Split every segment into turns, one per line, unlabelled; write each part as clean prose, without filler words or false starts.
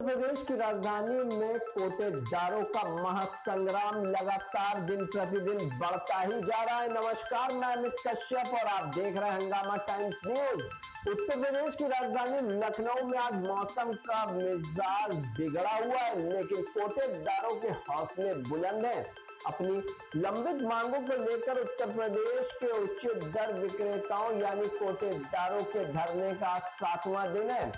प्रदेश की राजधानी में कोटेदारों का महासंग्राम लगातार दिन प्रतिदिन बढ़ता ही जा रहा है। नमस्कार, मैं अमित कश्यप और आप देख रहे हैं हंगामा टाइम्स न्यूज। उत्तर प्रदेश की राजधानी लखनऊ में आज मौसम का मिजाज बिगड़ा हुआ है, लेकिन कोटेदारों के हौसले बुलंद हैं। अपनी लंबित मांगों को लेकर उत्तर प्रदेश के उच्च दर विक्रेताओं यानी कोटेदारों के धरने का 7वां दिन है।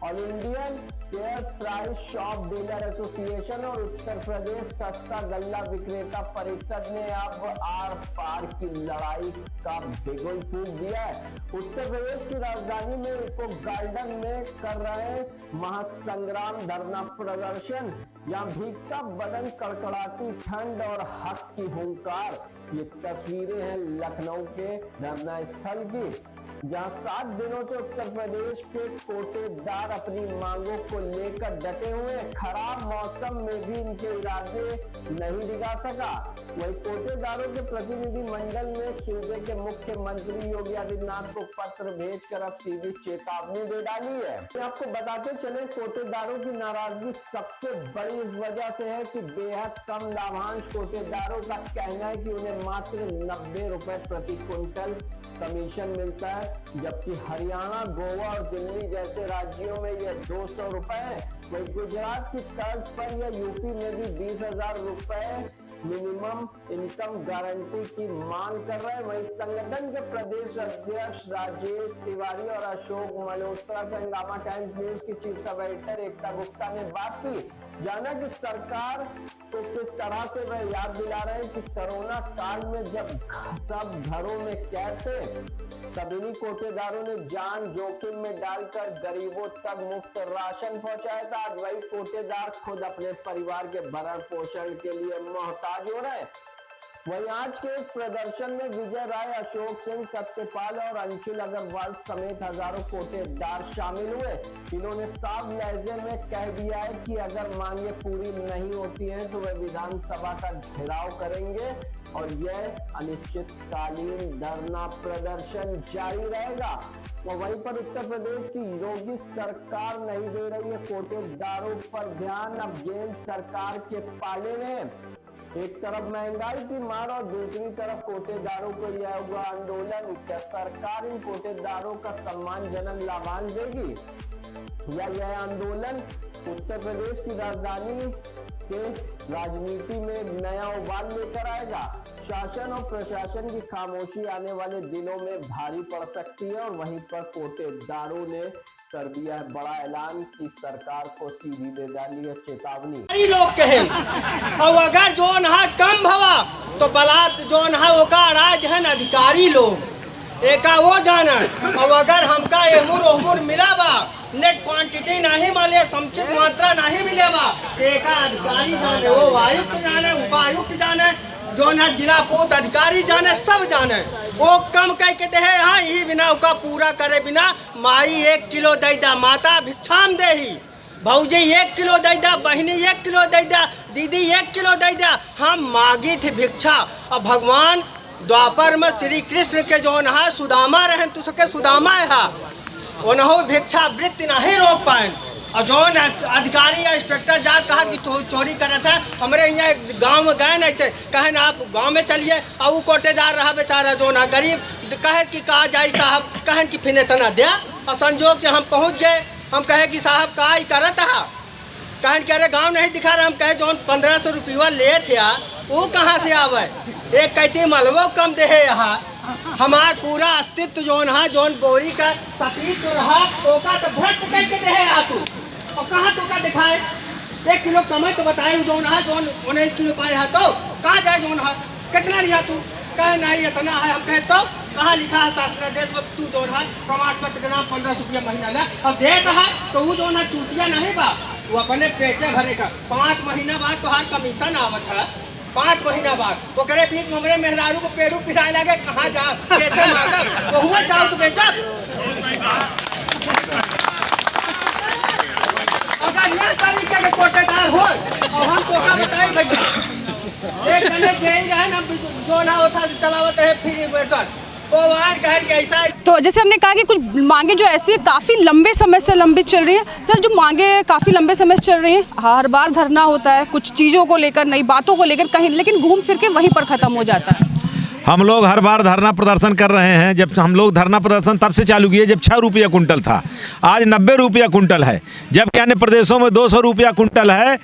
All Indian fair price shop dealer association और उत्तर प्रदेश सस्ता गल्ला विक्रेता परिषद ने अब आर पार की लड़ाई का बिगुल फूंक दिया है। उत्तर प्रदेश की राजधानी में इको गार्डन में कर रहे महासंग्राम धरना प्रदर्शन, यहाँ भीगता बदन, कड़कड़ाती ठंड और हक की हुंकार। ये तस्वीरें हैं लखनऊ के धरना स्थल की, जहां 7 दिनों से उत्तर प्रदेश के कोटेदार अपनी मांगों को लेकर डटे हुए। खराब मौसम में भी इनके इरादे नहीं दिखा सका। वहीं कोटेदारों के प्रतिनिधि मंडल ने सूबे के मुख्यमंत्री योगी आदित्यनाथ को पत्र भेजकर अब सीधी चेतावनी दे डाली है। आपको बताते चले, कोटेदारों की नाराजगी सबसे बड़ी इस वजह से है कि बेहद कम लाभांश कोटेदारों का कहना है कि उन्हें मात्र 90 रुपए प्रति क्विंटल कमीशन मिलता है, जबकि हरियाणा, गोवा और दिल्ली जैसे राज्यों में यह 200 रुपए है। वहीं गुजरात की तर्ज पर यह यूपी में भी 20,000 रुपए मिनिमम इनकम गारंटी की मांग कर रहे हैं। वहीं संगठन के प्रदेश अध्यक्ष राजेश तिवारी और अशोक मल्होत्रा से हंगामा टाइम्स न्यूज की चीफ सब एडिटर एकता गुप्ता ने बात की। जाना कि सरकार को किस तरह से वह याद दिला रहे हैं कि कोरोना काल में जब सब घरों में कैद थे, तब इन्हीं कोटेदारों ने जान जोखिम में डालकर गरीबों तक मुफ्त राशन पहुंचाया था। आज वही कोटेदार खुद अपने परिवार के भरण पोषण के लिए मोहताज हो रहे हैं। वहीं आज के इस प्रदर्शन में विजय राय, अशोक सिंह, सत्यपाल और अंशुल अग्रवाल समेत हजारों कोटेदार शामिल हुए। इन्होंने साफ लहजे में कह दिया है कि अगर मांगे पूरी नहीं होती हैं तो वे विधानसभा का घेराव करेंगे और यह अनिश्चितकालीन धरना प्रदर्शन जारी रहेगा। तो वहीं पर उत्तर प्रदेश की योगी सरकार नहीं दे रही है कोटेदारों पर ध्यान। अब गेंद सरकार के पाले में। एक तरफ महंगाई की मार और दूसरी तरफ कोटेदारों को यह हुआ आंदोलन। क्या सरकार इन कोटेदारों का सम्मानजनक लाभांश देगी या यह आंदोलन उत्तर प्रदेश की राजधानी के राजनीति में नया उबाल लेकर आएगा? शासन और प्रशासन की खामोशी आने वाले दिनों में भारी पड़ सकती है। और वहीं पर कोटेदारों ने कर दिया है बड़ा ऐलान कि सरकार को सीधी दे डाली है चेतावनी।
लोग कहें और अगर जो ना कम भवा तो बलात् जो ना ओका राज है अधिकारी लोग एका वो जाना। और अगर हमका एमुर मिला बा, नेट क्वांटिटी नहीं मिले, समुचित मात्रा नहीं मिले बा, एका अधिकारी जाने, वो आयुक्त जाने, उपायुक्त जाने, जो ना जिला पोत अधिकारी जाने, सब जाने। वो कम कह के दे हाँ यही बिना उसका पूरा करे बिना माई 1 किलो दे दा, माता भिक्षाम दे ही, भौजी 1 किलो दे दा, बहनी 1 किलो दे दा, दीदी 1 किलो दे दा। हम मांगी थी भिक्षा। और भगवान द्वापर में श्री कृष्ण के जो नहा सुदामा रहे तो सके सुदामा है, उन्होंने भिक्षा वृत्ति नहीं रोक पाए। और जो अधिकारी या इंस्पेक्टर जात कहा कि चोरी करे थे, हमारे यहाँ गांव में गए नहीं से, कहें आप गांव में चलिए। और वो कोटेदार रहा बेचारा जो ना गरीब, कहे कि कहा जाए साहब, कहें कि फिर इतना दिया। और संजोग से हम पहुँच गए, हम कहे कि साहब का ही करत है, कहें कि अरे गाँव नहीं दिखा रहा। हम कहे जो 1500 रुपया ले थे वो कहाँ से आवे, एक कहती मलबो कम दे है। यहाँ हमार पूरा अस्तित्व जो है, जो बोरी का सतीत्व रहा ओका तो भ्रष्ट करके दे है तू। और कहाँ तो का दिखाए 1 किलो कमाई तो बताए जो है, जो 19 किलो पाए है तो कहाँ जाए, जो है कितना लिया तू, कहे नहीं इतना है। हम कहे तो कहाँ लिखा है शासनादेश में तू जो है प्रमाण पत्र के नाम 1500 रुपया महीना ले। अब दे कहा तो वो जो है चूतिया नहीं बा, वो अपने पेटे भरेगा। 5 महीना बाद तो हर कमीशन आवत है, 5 महीना बाद वो करे बीच में हमरे मेहरारू को पेरू पिराए लगे, कहाँ जा कैसे मांगा वो हुआ चाहो तो बेचा। अगर ये तरीके के कोटेदार हो और हम तो का बताए भैया, एक कने जेल रहे ना जो ना होता से चलावत रहे फ्री वेटर, वो वहाँ घर कैसा।
तो जैसे हमने कहा कि कुछ मांगे जो ऐसी काफ़ी लंबे समय से लंबित चल रही है। सर, जो मांगे काफ़ी लंबे समय से चल रही हैं, हर बार धरना होता है कुछ चीज़ों को लेकर, नई बातों को लेकर कहीं, लेकिन घूम फिर के वहीं पर ख़त्म हो जाता है।
हम लोग हर बार धरना प्रदर्शन कर रहे हैं। जब हम लोग धरना प्रदर्शन तब से चालू किए जब 6 रुपया कुंटल था, आज 90 रुपया कुंटल है। जबकि अन्य प्रदेशों में 200 रुपया कुंटल है।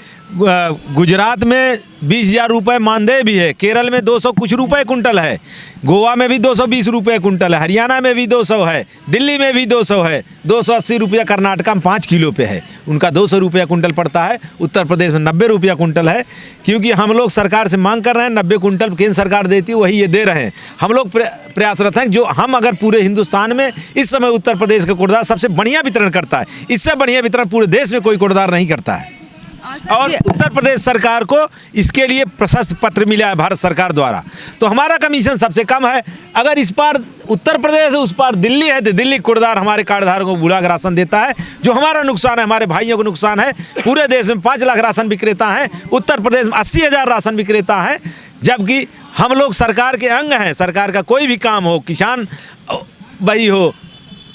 गुजरात में 20,000 रुपये मानदेय भी है। केरल में 200 कुछ रुपये कुंटल है। गोवा में भी 220 रुपये कुंटल है। हरियाणा में भी 200 है। दिल्ली में भी 200 है। 280 रुपया कर्नाटका में 5 किलो पे है, उनका 200 रुपया कुंटल पड़ता है। उत्तर प्रदेश में 90 रुपया कुंटल है। क्योंकि हम लोग सरकार से मांग कर रहे हैं, 90 कुंटल केंद्र सरकार देती है, वही ये दे रहे हैं। हम लोग प्रयासरत हैं। जो हम अगर पूरे हिंदुस्तान में इस समय उत्तर प्रदेश का कूड़ेदार सबसे बढ़िया वितरण करता है। इससे बढ़िया वितरण पूरे देश में कोई कूड़ेदार नहीं करता है। और उत्तर प्रदेश सरकार को इसके लिए प्रशस्ति पत्र मिला है भारत सरकार द्वारा। तो हमारा कमीशन सबसे कम है। अगर इस पार उत्तर प्रदेश है, उस पार दिल्ली है, तो दिल्ली कूड़ेदार हमारे कार्डधारकों को बुला कर राशन देता है। जो हमारा नुकसान है, हमारे भाइयों को नुकसान है। पूरे देश में 5 लाख राशन विक्रेता हैं, उत्तर प्रदेश में 80,000 राशन विक्रेता हैं। जबकि हम लोग सरकार के अंग हैं। सरकार का कोई भी काम हो, किसान भाई हो,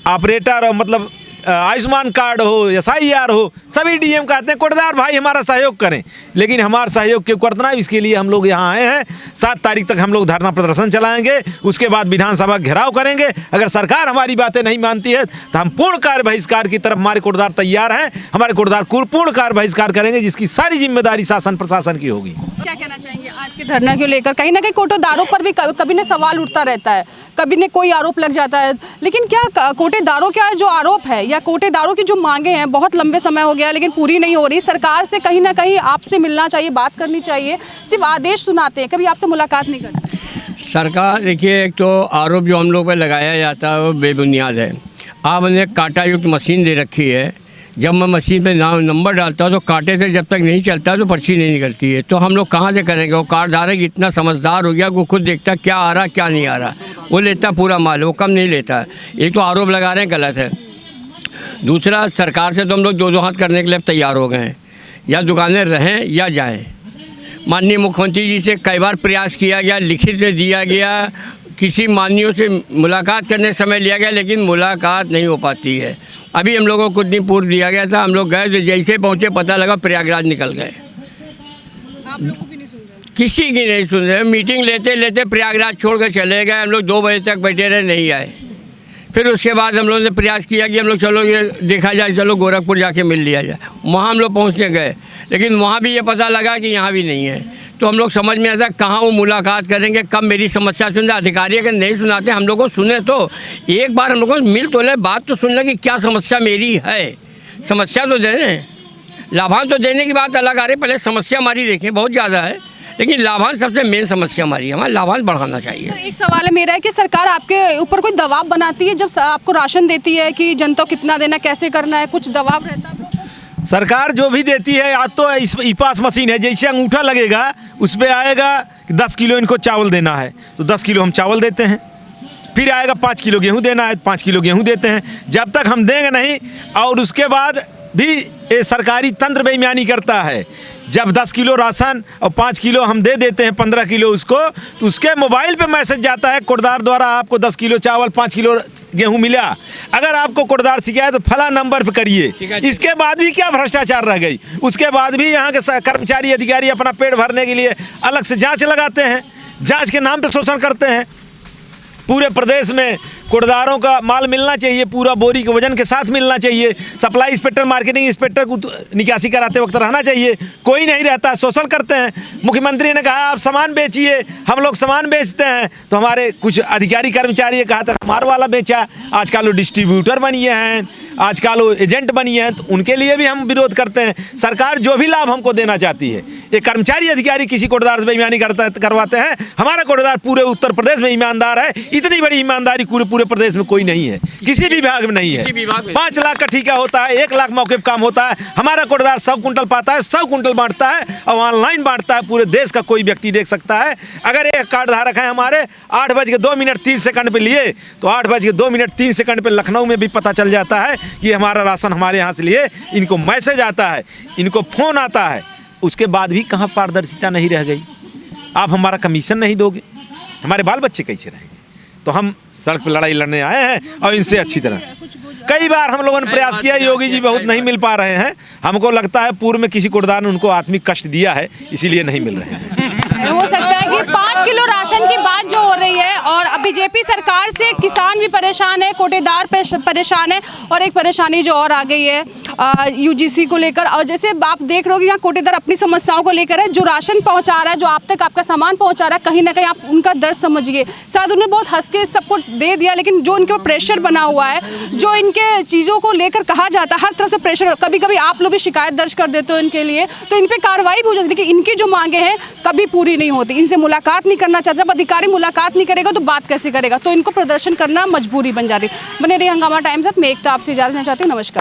ऑपरेटर हो, मतलब आयुष्मान कार्ड हो, SIR हो, सभी DM कहते हैं कूड़ेदार भाई हमारा सहयोग करें। लेकिन हमारा सहयोग क्यों करना है, इसके लिए हम लोग यहाँ आए हैं। 7 तारीख तक हम लोग धरना प्रदर्शन चलाएंगे। उसके बाद विधानसभा घेराव करेंगे। अगर सरकार हमारी बातें नहीं मानती है तो हम पूर्ण कार्य बहिष्कार की तरफ हमारे कूड़ेदार तैयार हैं। हमारे कूड़ेदार पूर्ण कार्य बहिष्कार करेंगे, जिसकी सारी जिम्मेदारी शासन प्रशासन की होगी।
क्या कहना चाहेंगे आज के धरना को लेकर? कहीं ना कहीं कोटेदारों पर भी कभी न सवाल उठता रहता है, कभी न कोई आरोप लग जाता है। लेकिन क्या कोटेदारों का जो आरोप है या कोटेदारों की जो मांगे हैं, बहुत लंबे समय हो गया लेकिन पूरी नहीं हो रही। सरकार से कहीं ना कहीं आपसे मिलना चाहिए, बात करनी चाहिए। सिर्फ आदेश सुनाते हैं, कभी आपसे मुलाकात नहीं करते।
सरकार देखिए, एक तो आरोप जो हम लोग पे लगाया जाता है वो बेबुनियाद है। आपने कांटा युक्त मशीन दे रखी है। जब मैं मशीन पे नंबर डालता हूँ तो कांटे से जब तक नहीं चलता तो पर्ची नहीं निकलती है। तो हम लोग कहाँ से करेंगे? वो कार्डधारक इतना समझदार हो गया, वो खुद देखता क्या आ रहा क्या नहीं आ रहा, वो लेता पूरा माल, वो कम नहीं लेता। एक तो आरोप लगा रहे हैं, गलत है। दूसरा, सरकार से तो हम लोग 2-2 हाथ करने के लिए तैयार हो गए हैं, या दुकानें रहें या जाएं। माननीय मुख्यमंत्री जी से कई बार प्रयास किया गया, लिखित में दिया गया, किसी माननीयों से मुलाकात करने समय लिया गया, लेकिन मुलाकात नहीं हो पाती है। अभी हम लोगों को कुछ दिन पूर्व दिया गया था, हम लोग गए तो जैसे पहुँचे पता लगा प्रयागराज निकल गए।
आप लोगों की नहीं सुन रहे?
किसी की नहीं सुन रहे। मीटिंग लेते लेते प्रयागराज छोड़ कर चले गए। हम लोग 2 बजे तक बैठे रहे, नहीं आए। फिर उसके बाद हम लोगों ने प्रयास किया कि हम लोग चलो ये देखा जाए, चलो गोरखपुर जाके मिल लिया जाए। वहाँ हम लोग पहुँचने गए, लेकिन वहाँ भी ये पता लगा कि यहाँ भी नहीं है। तो हम लोग समझ में आता कहाँ वो मुलाकात करेंगे, कब मेरी समस्या सुन रहे। अधिकारी अगर नहीं सुनाते, हम लोग को सुने तो एक बार हम लोग को मिल तो ले, बात तो सुन ले कि क्या समस्या मेरी है। समस्या तो देने, लाभांश तो देने की बात अलग आ रही, पहले समस्या हमारी देखें, बहुत ज़्यादा है। लेकिन लाभांश सबसे मेन समस्या हमारी है, हमारा लाभांश बढ़ाना चाहिए।
सर, एक सवाल है मेरा है कि सरकार आपके ऊपर कोई दबाव बनाती है जब आपको राशन देती है कि जनता को कितना देना, कैसे करना है, कुछ दबाव रहता है?
सरकार जो भी देती है, आज तो इस ई-पास मशीन है, जैसे अंगूठा लगेगा उस पर आएगा कि 10 किलो इनको चावल देना है तो 10 किलो हम चावल देते हैं। फिर आएगा 5 किलो गेहूँ देना है, 5 किलो गेहूँ देते हैं। जब तक हम देंगे नहीं, और उसके बाद भी ये सरकारी तंत्र बेईमानी करता है। जब 10 किलो राशन और 5 किलो हम दे देते हैं, 15 किलो उसको, तो उसके मोबाइल पे मैसेज जाता है कूड़ेदार द्वारा, आपको 10 किलो चावल 5 किलो गेहूं मिला। अगर आपको कूड़ेदार शिकायत तो फला नंबर पे करिए। इसके बाद भी क्या भ्रष्टाचार रह गई? उसके बाद भी यहाँ के कर्मचारी अधिकारी अपना पेट भरने के लिए अलग से जाँच लगाते हैं, जाँच के नाम पर शोषण करते हैं। पूरे प्रदेश में कूड़ेदारों का माल मिलना चाहिए, पूरा बोरी के वजन के साथ मिलना चाहिए। सप्लाई इंस्पेक्टर, मार्केटिंग इंस्पेक्टर को निकासी कराते वक्त रहना चाहिए, कोई नहीं रहता, शोषण करते हैं। मुख्यमंत्री ने कहा आप सामान बेचिए, हम लोग सामान बेचते हैं, तो हमारे कुछ अधिकारी कर्मचारी कहा था हमारा वाला बेचा। आजकल वो डिस्ट्रीब्यूटर बनिए हैं, आजकल वो एजेंट बनिए हैं, तो उनके लिए भी हम विरोध करते हैं। सरकार जो भी लाभ हमको देना चाहती है, ये कर्मचारी अधिकारी किसी कूड़ेदार से बेईमानी करवाते हैं। हमारा कूड़ेदार पूरे उत्तर प्रदेश में ईमानदार है। इतनी बड़ी ईमानदारी पूरे प्रदेश में कोई नहीं है, किसी भी विभाग में नहीं है। 5 लाख का ठेका होता है, 1 लाख मौके पर काम होता है। हमारा कूड़ेदार 100 कुंटल पाता है, 100 कुंटल बांटता है और ऑनलाइन बांटता है। पूरे देश का कोई व्यक्ति देख सकता है। अगर एक कार्ड धारक है हमारे 8:02:30 पे लिए, तो 8:02:30 पे लखनऊ में भी पता चल जाता है कि हमारा राशन हमारे यहाँ से लिए। इनको मैसेज आता है, इनको फ़ोन आता है, उसके बाद भी कहाँ पारदर्शिता नहीं रह गई। आप हमारा कमीशन नहीं दोगे, हमारे बाल बच्चे कैसे रहेंगे? तो हम सड़क पर लड़ाई लड़ने आए हैं और इनसे अच्छी तरह कई बार हम लोगों ने प्रयास किया, योगी जी बहुत नहीं मिल पा रहे हैं। हमको लगता है पूर्व में किसी कोटदार ने उनको आत्मिक कष्ट दिया है, इसीलिए नहीं मिल रहे हैं।
हो सकता है कि 5 किलो राशन की बात जो हो रही है, और अब बीजेपी सरकार से किसान भी परेशान है, कोटेदार परेशान है, और एक परेशानी जो और आ गई है यूजीसी को लेकर। और जैसे आप देख रहे हो कि यहाँ कोटेदार अपनी समस्याओं को लेकर है, जो राशन पहुँचा रहा है, जो आप तक आपका सामान पहुँचा रहा है, कहीं ना कहीं आप उनका दर्द समझिए। शायद उन्हें बहुत हंस के सबको दे दिया, लेकिन जो उनके प्रेशर बना हुआ है, जो इनके चीज़ों को लेकर कहा जाता है, हर तरह से प्रेशर, कभी कभी आप लोग भी शिकायत दर्ज कर देते हो इनके लिए, तो इन पर कार्रवाई भी हो जाती है, लेकिन इनकी जो मांगे हैं कभी पूरी नहीं होती। इनसे मुलाकात नहीं करना चाहता, जब अधिकारी मुलाकात नहीं करेगा तो बात कैसे करेगा, तो इनको प्रदर्शन करना मजबूरी बन जाती है। बने रहिए हंगामा टाइम्स अब, मैं एकता आपसे इजाजत लेना चाहती हूँ। नमस्कार।